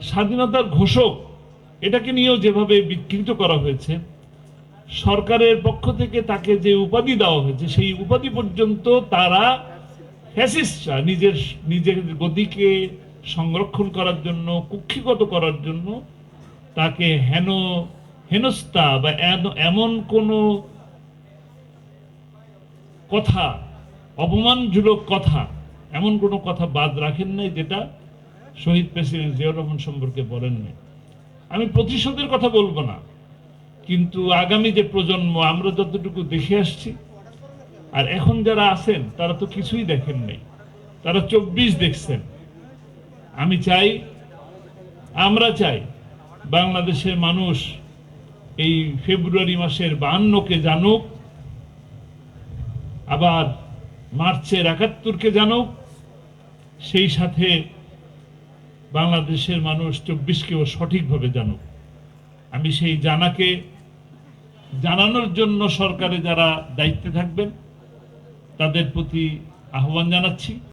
স্বাধীনতার ঘোষক এটাকে নিয়েও যেভাবে বিকৃত করা হয়েছে, সরকারের পক্ষ থেকে তাকে যে উপাধি দেওয়া হয়েছে সেই উপাধি পর্যন্ত তারা ফ্যাসিস্টরা নিজের গদিকে সংরক্ষণ করার জন্য, কুক্ষিগত করার জন্য তাকে হেনস্থা বা এমন কোন কথা, অপমানজনক কথা, এমন কোন কথা বাদ রাখেন নাই যেটা শহীদ প্রেসিডেন্ট জিয়াউর রহমান সম্পর্কে বলেন নাই। আমি প্রতিশোধের কথা বলবো না, কিন্তু আগামী যে প্রজন্ম, আমরা যতটুকু দেখে আসছি আর এখন যারা আছেন তারা তো কিছুই দেখেন নাই, তারা 24 দেখছেন। আমরা চাই বাংলাদেশের মানুষ এই ফেব্রুয়ারি মাসের 52-কে জানুক, আবার মার্চের 71-কে জানুক, সেই সাথে বাংলাদেশের মানুষ 24-কেও সঠিকভাবে জানুক। আমি সেই জানানোর জন্য সরকারে যারা দায়িত্বে থাকবেন তাদের প্রতি আহ্বান জানাচ্ছি।